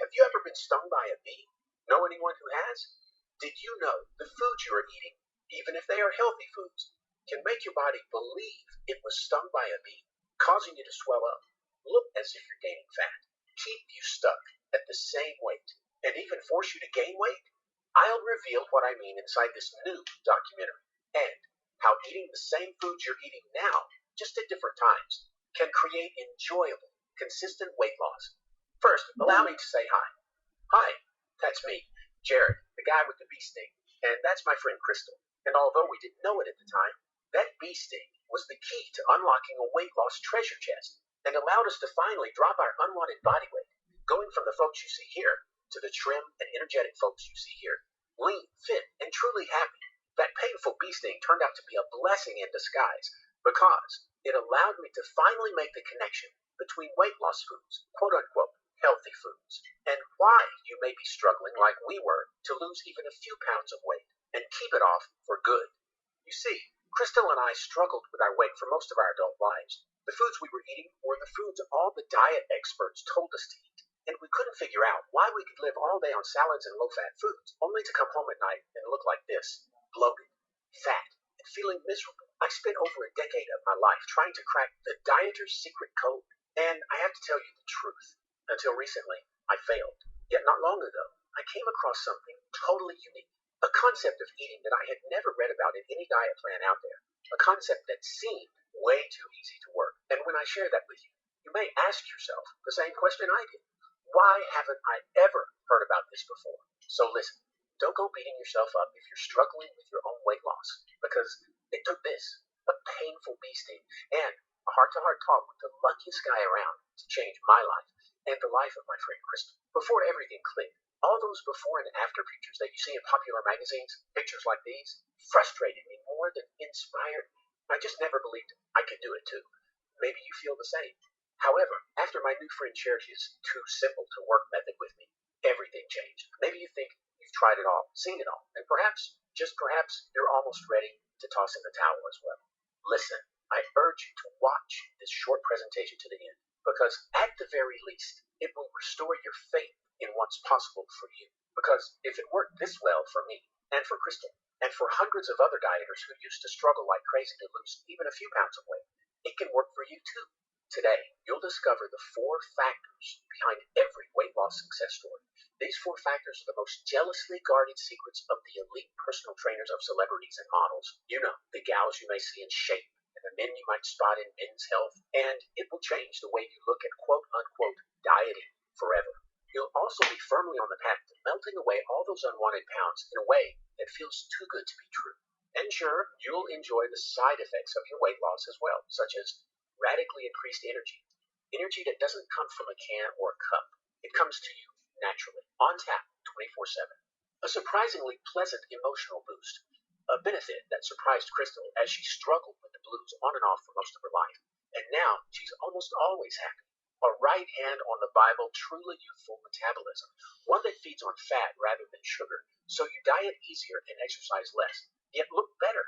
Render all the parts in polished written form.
Have you ever been stung by a bee? Know anyone who has? Did you know the foods you are eating, even if they are healthy foods, can make your body believe it was stung by a bee, causing you to swell up, look as if you're gaining fat, keep you stuck at the same weight, and even force you to gain weight? I'll reveal what I mean inside this new documentary, and how eating the same foods you're eating now, just at different times, can create enjoyable, consistent weight loss. First, allow me to say hi. Hi, that's me, Jared, the guy with the bee sting, and that's my friend Crystal. And although we didn't know it at the time, that bee sting was the key to unlocking a weight loss treasure chest and allowed us to finally drop our unwanted body weight, going from the folks you see here to the trim and energetic folks you see here, lean, fit, and truly happy. That painful bee sting turned out to be a blessing in disguise because it allowed me to finally make the connection between weight loss foods, quote unquote, healthy foods, and why you may be struggling like we were to lose even a few pounds of weight and keep it off for good. You see, Crystal and I struggled with our weight for most of our adult lives. The foods we were eating were the foods all the diet experts told us to eat, and we couldn't figure out why we could live all day on salads and low-fat foods, only to come home at night and look like this, bloated, fat, and feeling miserable. I spent over a decade of my life trying to crack the dieter's secret code, and I have to tell you the truth. Until recently, I failed. Yet not long ago, I came across something totally unique. A concept of eating that I had never read about in any diet plan out there. A concept that seemed way too easy to work. And when I share that with you, you may ask yourself the same question I did. Why haven't I ever heard about this before? So listen, don't go beating yourself up if you're struggling with your own weight loss. Because it took this, a painful bee sting, and a heart-to-heart talk with the luckiest guy around to change my life and the life of my friend Crystal. Before everything clicked, all those before and after pictures that you see in popular magazines, pictures like these, frustrated me more than inspired me. I just never believed I could do it too. Maybe you feel the same. However, after my new friend shared his too simple to work method with me, everything changed. Maybe you think you've tried it all, seen it all, and perhaps, just perhaps, you're almost ready to toss in the towel as well. Listen, I urge you to watch this short presentation to the end, because at the very least, it will restore your faith in what's possible for you. Because if it worked this well for me, and for Crystal, and for hundreds of other dieters who used to struggle like crazy to lose even a few pounds of weight, it can work for you too. Today, you'll discover the 4 factors behind every weight loss success story. These 4 factors are the most jealously guarded secrets of the elite personal trainers of celebrities and models. You know, the gals you may see in Shape, and the men you might spot in Men's Health, and it will change the way you look at quote-unquote dieting forever. You'll also be firmly on the path to melting away all those unwanted pounds in a way that feels too good to be true. And sure, you'll enjoy the side effects of your weight loss as well, such as radically increased energy. Energy that doesn't come from a can or a cup. It comes to you naturally, on tap, 24/7. A surprisingly pleasant emotional boost. A benefit that surprised Crystal as she struggled with the blues on and off for most of her life. And now she's almost always happy. A right hand on the Bible, truly youthful metabolism. One that feeds on fat rather than sugar. So you diet easier and exercise less, yet look better.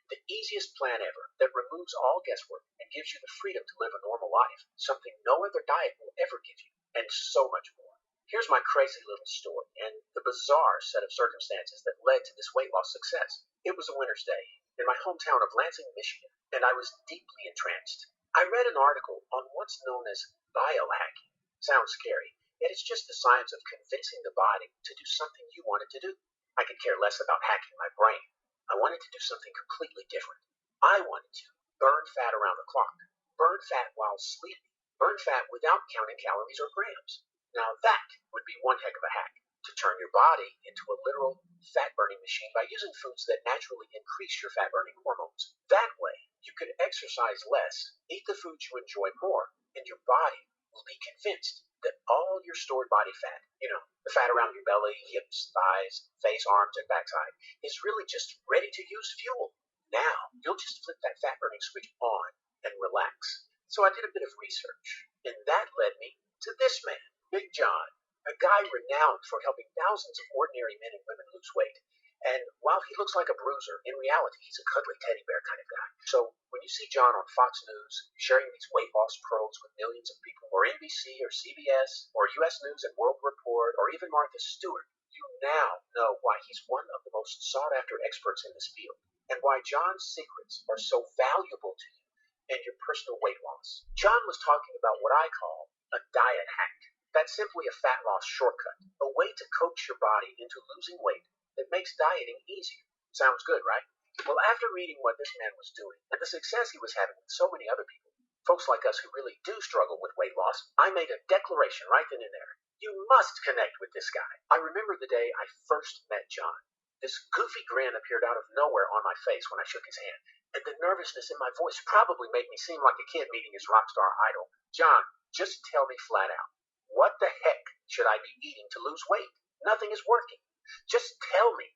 The easiest plan ever that removes all guesswork and gives you the freedom to live a normal life, something no other diet will ever give you, and so much more. Here's my crazy little story and the bizarre set of circumstances that led to this weight loss success. It was a winter's day in my hometown of Lansing, Michigan, and I was deeply entranced. I read an article on what's known as biohacking. Sounds scary, yet it's just the science of convincing the body to do something you want it to do. I could care less about hacking my brain. I wanted to do something completely different. I wanted to burn fat around the clock, burn fat while sleeping, burn fat without counting calories or grams. Now that would be one heck of a hack, to turn your body into a literal fat-burning machine by using foods that naturally increase your fat-burning hormones. That way, you could exercise less, eat the foods you enjoy more, and your body will be convinced that all your stored body fat, the fat around your belly, hips, thighs, face, arms, and backside, is really just ready to use fuel. Now, you'll just flip that fat burning switch on and relax. So I did a bit of research, and that led me to this man, Big John, a guy renowned for helping thousands of ordinary men and women lose weight. And while he looks like a bruiser, in reality, he's a cuddly teddy bear kind of guy. So when you see John on Fox News sharing these weight loss pearls with millions of people, or NBC or CBS or US News and World Report or even Martha Stewart, you now know why he's one of the most sought after experts in this field and why John's secrets are so valuable to you and your personal weight loss. John was talking about what I call a diet hack. That's simply a fat loss shortcut, a way to coax your body into losing weight that makes dieting easier. Sounds good, right? Well, after reading what this man was doing and the success he was having with so many other people, folks like us who really do struggle with weight loss, I made a declaration right then and there. You must connect with this guy. I remember the day I first met John. This goofy grin appeared out of nowhere on my face when I shook his hand, and the nervousness in my voice probably made me seem like a kid meeting his rock star idol. John, just tell me flat out, what the heck should I be eating to lose weight? Nothing is working. Just tell me.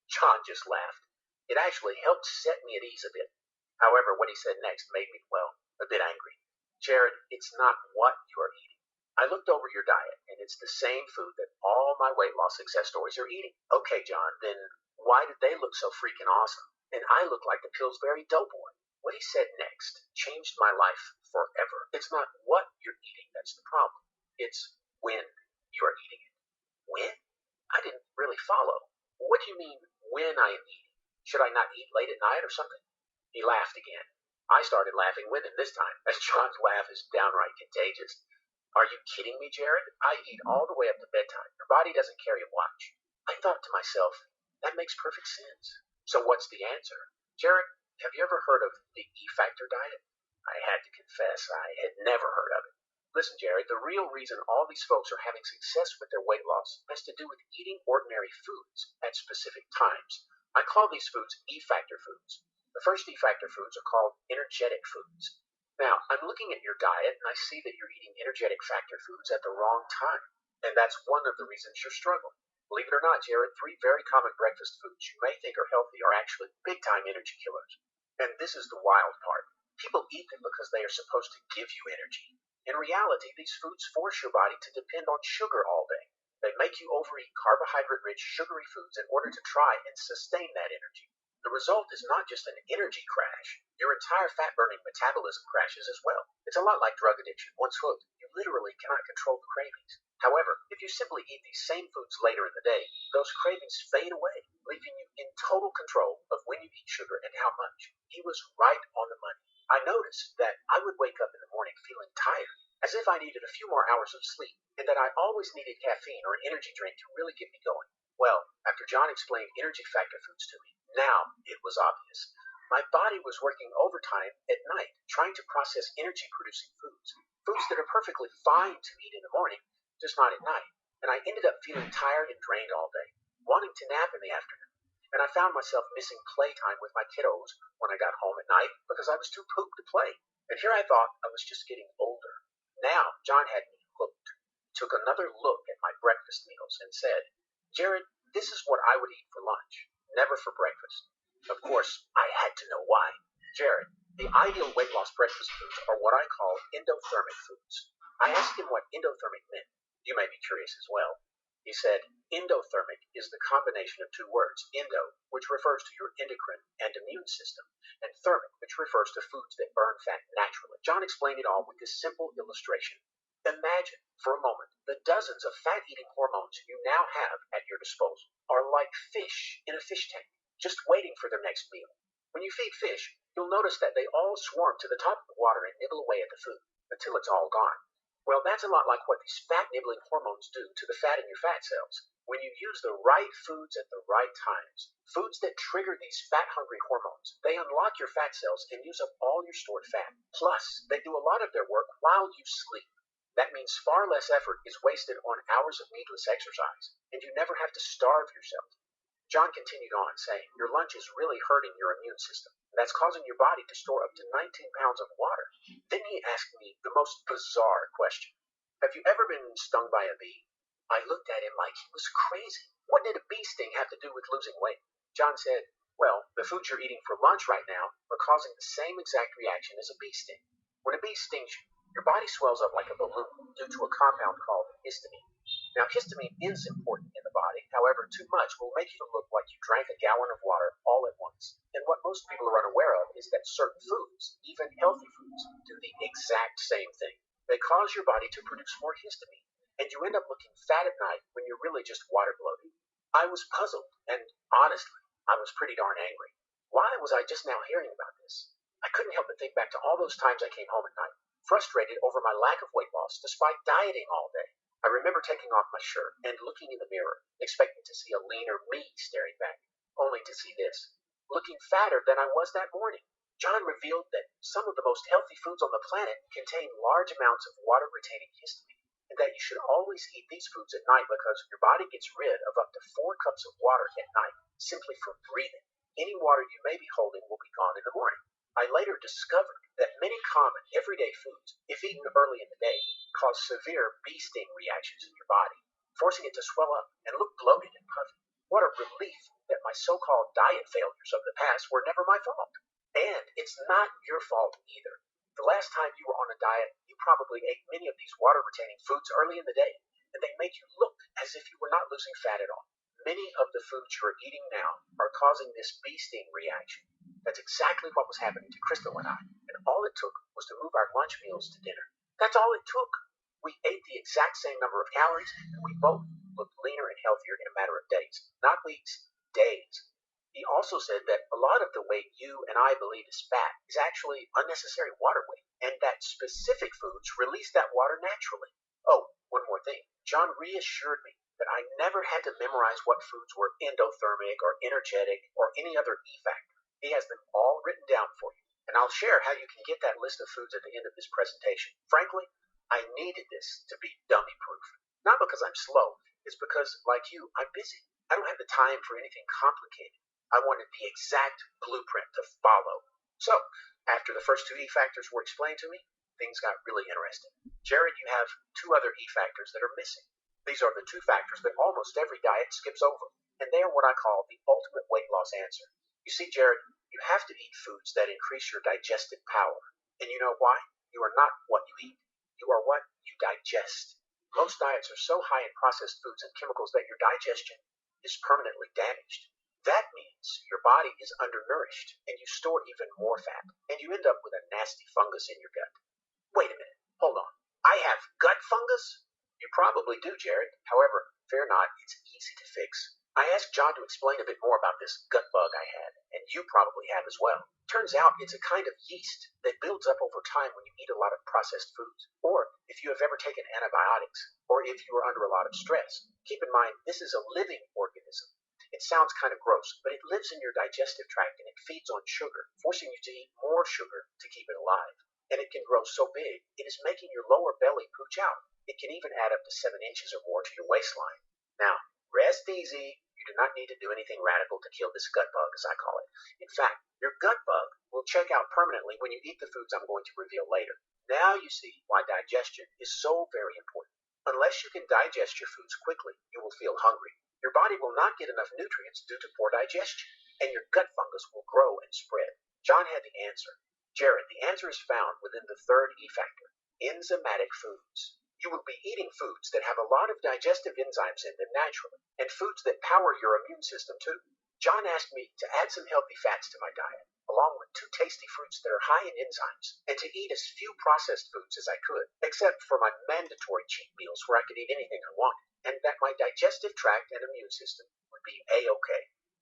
John just laughed. It actually helped set me at ease a bit. However, what he said next made me, well, a bit angry. Jared, it's not what you are eating. I looked over your diet, and it's the same food that all my weight loss success stories are eating. Okay, John, then why did they look so freaking awesome? And I look like the Pillsbury Doughboy. What he said next changed my life forever. It's not what you're eating that's the problem. It's when you are eating it. When? I didn't really follow. What do you mean, when I am eating? Should I not eat late at night or something? He laughed again. I started laughing with him this time, as John's laugh is downright contagious. Are you kidding me, Jared? I eat all the way up to bedtime. Your body doesn't carry a watch. I thought to myself, that makes perfect sense. So what's the answer? Jared, have you ever heard of the E-Factor diet? I had to confess, I had never heard of it. Listen, Jared, the real reason all these folks are having success with their weight loss has to do with eating ordinary foods at specific times. I call these foods E-Factor foods. The first E-Factor foods are called energetic foods. Now, I'm looking at your diet and I see that you're eating energetic factor foods at the wrong time. And that's one of the reasons you're struggling. Believe it or not, Jared, 3 very common breakfast foods you may think are healthy are actually big-time energy killers. And this is the wild part. People eat them because they are supposed to give you energy. In reality, these foods force your body to depend on sugar all day. They make you overeat carbohydrate-rich, sugary foods in order to try and sustain that energy. The result is not just an energy crash. Your entire fat-burning metabolism crashes as well. It's a lot like drug addiction. Once hooked, you literally cannot control the cravings. However, if you simply eat these same foods later in the day, those cravings fade away, leaving you in total control of when you eat sugar and how much. He was right on the money. I noticed that I would wake up in the morning feeling tired, as if I needed a few more hours of sleep, and that I always needed caffeine or an energy drink to really get me going. Well, after John explained energy factor foods to me, now it was obvious. My body was working overtime at night, trying to process energy-producing foods. Foods that are perfectly fine to eat in the morning, just not at night. And I ended up feeling tired and drained all day, wanting to nap in the afternoon. And I found myself missing playtime with my kiddos when I got home at night because I was too pooped to play. And here I thought I was just getting older. Now, John had me hooked. He took another look at my breakfast meals and said, Jared, this is what I would eat for lunch, never for breakfast. Of course, I had to know why. Jared, the ideal weight loss breakfast foods are what I call endothermic foods. I asked him what endothermic meant. You may be curious as well. He said, endothermic is the combination of 2 words, endo, which refers to your endocrine and immune system, and thermic, which refers to foods that burn fat naturally. John explained it all with this simple illustration. Imagine, for a moment, the dozens of fat-eating hormones you now have at your disposal are like fish in a fish tank, just waiting for their next meal. When you feed fish, you'll notice that they all swarm to the top of the water and nibble away at the food until it's all gone. Well, that's a lot like what these fat-nibbling hormones do to the fat in your fat cells. When you use the right foods at the right times, foods that trigger these fat-hungry hormones, they unlock your fat cells and use up all your stored fat. Plus, they do a lot of their work while you sleep. That means far less effort is wasted on hours of needless exercise, and you never have to starve yourself. John continued on, saying, your lunch is really hurting your immune system, and that's causing your body to store up to 19 pounds of water. Then he asked me the most bizarre question. Have you ever been stung by a bee? I looked at him like he was crazy. What did a bee sting have to do with losing weight? John said, well, the foods you're eating for lunch right now are causing the same exact reaction as a bee sting. When a bee stings you, your body swells up like a balloon due to a compound called histamine. Now, histamine is important in the body. However, too much will make you look like you drank a gallon of water all at once. And what most people are unaware of is that certain foods, even healthy foods, do the exact same thing. They cause your body to produce more histamine, and you end up looking fat at night when you're really just water bloated. I was puzzled, and honestly, I was pretty darn angry. Why was I just now hearing about this? I couldn't help but think back to all those times I came home at night, frustrated over my lack of weight loss despite dieting all day. I remember taking off my shirt and looking in the mirror, expecting to see a leaner me staring back, only to see this, looking fatter than I was that morning. John revealed that some of the most healthy foods on the planet contain large amounts of water-retaining histamine, and that you should always eat these foods at night because your body gets rid of up to 4 cups of water at night simply from breathing. Any water you may be holding will be gone in the morning. I later discovered that many common everyday foods, if eaten early in the day, cause severe bee sting reactions in your body, forcing it to swell up and look bloated and puffy. What a relief that my so-called diet failures of the past were never my fault. And it's not your fault either. The last time you were on a diet, you probably ate many of these water-retaining foods early in the day, and they make you look as if you were not losing fat at all. Many of the foods you are eating now are causing this bee sting reaction. That's exactly what was happening to Crystal and I, and all it took was to move our lunch meals to dinner. That's all it took. We ate the exact same number of calories, and we both looked leaner and healthier in a matter of days. Not weeks, days. He also said that a lot of the weight you and I believe is fat is actually unnecessary water weight, and that specific foods release that water naturally. Oh, one more thing. John reassured me that I never had to memorize what foods were endothermic or energetic or any other E factor. He has them all written down for you, and I'll share how you can get that list of foods at the end of this presentation. Frankly, I needed this to be dummy-proof. Not because I'm slow, it's because, like you, I'm busy. I don't have the time for anything complicated. I wanted the exact blueprint to follow. So, after the first 2 E factors were explained to me, things got really interesting. Jared, you have 2 other E factors that are missing. These are the 2 factors that almost every diet skips over, and they are what I call the ultimate weight loss answer. You see, Jared, you have to eat foods that increase your digestive power. And you know why? You are not what you eat. You are what you digest. Most diets are so high in processed foods and chemicals that your digestion is permanently damaged. That means your body is undernourished and you store even more fat, and you end up with a nasty fungus in your gut. Wait a minute, hold on. I have gut fungus? You probably do, Jared. However, fear not, it's easy to fix. I asked John to explain a bit more about this gut bug I had, and you probably have as well. Turns out it's a kind of yeast that builds up over time when you eat a lot of processed foods, or if you have ever taken antibiotics, or if you are under a lot of stress. Keep in mind, this is a living organism. It sounds kind of gross, but it lives in your digestive tract and it feeds on sugar, forcing you to eat more sugar to keep it alive. And it can grow so big, it is making your lower belly pooch out. It can even add up to 7 inches or more to your waistline. Now, rest easy. You do not need to do anything radical to kill this gut bug, as I call it. In fact, your gut bug will check out permanently when you eat the foods I'm going to reveal later. Now you see why digestion is so very important. Unless you can digest your foods quickly, you will feel hungry. Your body will not get enough nutrients due to poor digestion, and your gut fungus will grow and spread. John had the answer. Jared, the answer is found within the 3rd E factor, enzymatic foods. You will be eating foods that have a lot of digestive enzymes in them naturally, and foods that power your immune system too. John asked me to add some healthy fats to my diet, along with 2 tasty fruits that are high in enzymes, and to eat as few processed foods as I could, except for my mandatory cheat meals where I could eat anything I wanted, and that my digestive tract and immune system would be A-OK.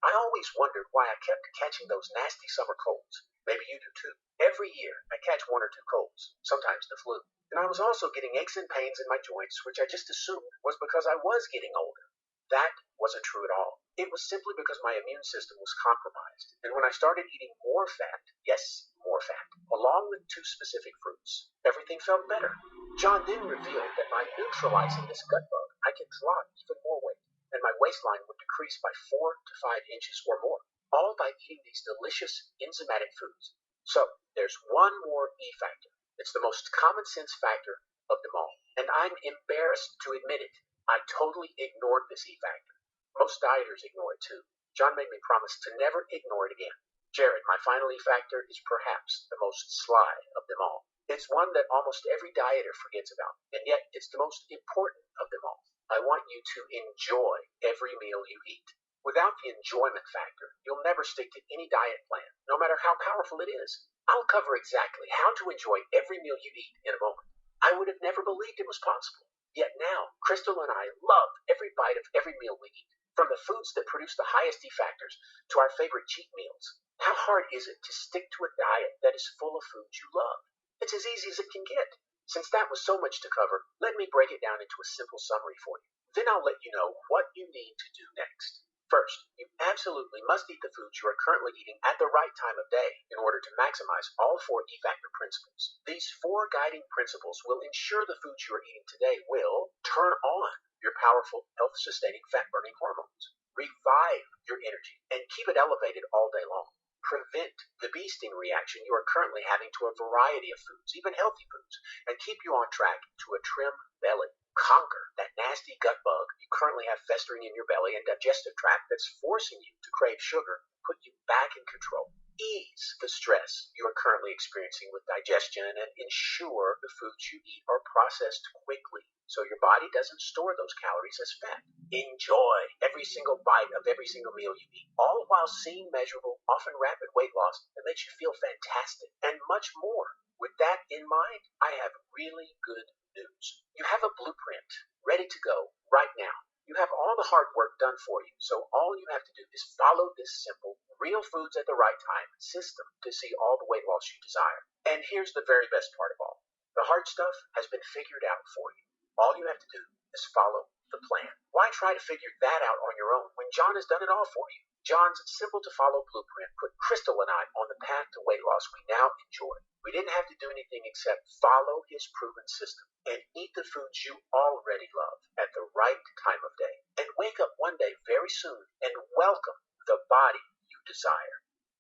I always wondered why I kept catching those nasty summer colds. Maybe you do too. Every year I catch 1 or 2 colds, sometimes the flu. And I was also getting aches and pains in my joints, which I just assumed was because I was getting older. That wasn't true at all. It was simply because my immune system was compromised. And when I started eating more fat, yes, more fat, along with 2 specific fruits, everything felt better. John then revealed that by neutralizing this gut bug, I could drop even more weight, and my waistline would decrease by 4 to 5 inches or more, all by eating these delicious enzymatic foods. So, there's one more E factor. It's the most common sense factor of them all, and I'm embarrassed to admit it. I totally ignored this E factor. Most dieters ignore it too. John made me promise to never ignore it again. Jared, my final E factor is perhaps the most sly of them all. It's one that almost every dieter forgets about, and yet it's the most important of them all. I want you to enjoy every meal you eat. Without the enjoyment factor, you'll never stick to any diet plan, no matter how powerful it is. I'll cover exactly how to enjoy every meal you eat in a moment. I would have never believed it was possible. Yet now, Crystal and I love every bite of every meal we eat, from the foods that produce the highest E factors to our favorite cheat meals. How hard is it to stick to a diet that is full of foods you love? It's as easy as it can get. Since that was so much to cover, let me break it down into a simple summary for you. Then I'll let you know what you need to do next. First, you absolutely must eat the foods you are currently eating at the right time of day in order to maximize all 4 E-factor principles. These 4 guiding principles will ensure the foods you are eating today will turn on your powerful health-sustaining fat-burning hormones, revive your energy, and keep it elevated all day long. Prevent the bee sting reaction you are currently having to a variety of foods, even healthy foods, and keep you on track to a trim belly. Conquer that nasty gut bug you currently have festering in your belly and digestive tract that's forcing you to crave sugar, put you back in control. Ease the stress you are currently experiencing with digestion and ensure the foods you eat are processed quickly so your body doesn't store those calories as fat. Enjoy every single bite of every single meal you eat, all while seeing measurable, often rapid weight loss that makes you feel fantastic and much more. With that in mind, I have really good news. You have a blueprint ready to go right now. You have all the hard work done for you, so all you have to do is follow this simple, real foods at the right time system to see all the weight loss you desire. And here's the very best part of all. The hard stuff has been figured out for you. All you have to do is follow the plan. Why try to figure that out on your own when John has done it all for you? John's simple-to-follow blueprint put Crystal and I on the path to weight loss we now enjoy. We didn't have to do anything except follow his proven system and eat the foods you already love at the right time of day. And wake up one day very soon and welcome the body you desire.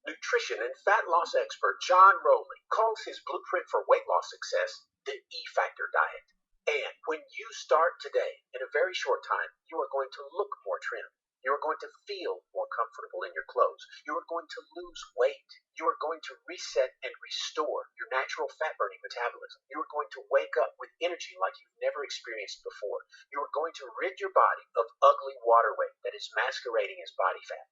Nutrition and fat loss expert John Rowley calls his blueprint for weight loss success the E-Factor diet. And when you start today, in a very short time, you are going to look more trim. You are going to feel more comfortable in your clothes. You are going to lose weight. You are going to reset and restore your natural fat-burning metabolism. You are going to wake up with energy like you've never experienced before. You are going to rid your body of ugly water weight that is masquerading as body fat.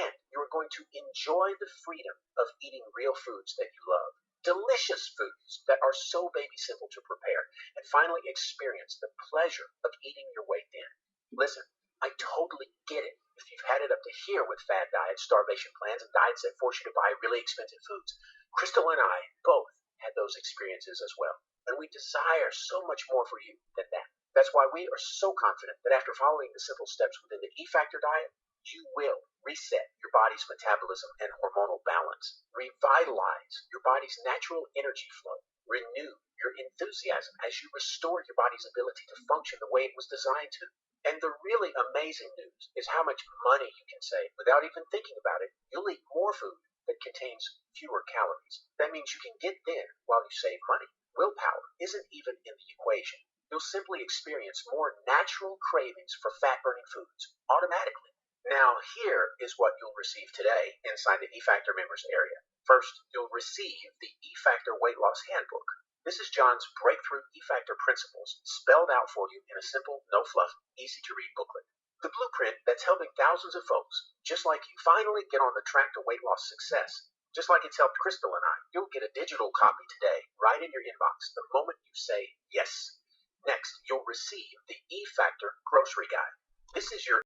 And you are going to enjoy the freedom of eating real foods that you love. Delicious foods that are so baby simple to prepare, and finally experience the pleasure of eating your way thin. Listen, I totally get it if you've had it up to here with fad diets, starvation plans, and diets that force you to buy really expensive foods. Crystal and I both had those experiences as well, and we desire so much more for you than that. That's why we are so confident that after following the simple steps within the E-Factor diet, you will reset your body's metabolism and hormonal balance, revitalize your body's natural energy flow, renew your enthusiasm as you restore your body's ability to function the way it was designed to. And the really amazing news is how much money you can save without even thinking about it. You'll eat more food that contains fewer calories. That means you can get thin while you save money. Willpower isn't even in the equation. You'll simply experience more natural cravings for fat-burning foods automatically. Now, here is what you'll receive today inside the E-Factor members area. First, you'll receive the E-Factor Weight Loss Handbook. This is John's breakthrough E-Factor principles spelled out for you in a simple, no-fluff, easy-to-read booklet. The blueprint that's helping thousands of folks, just like you, finally get on the track to weight loss success. Just like it's helped Crystal and I, you'll get a digital copy today, right in your inbox, the moment you say yes. Next, you'll receive the E-Factor Grocery Guide. This is your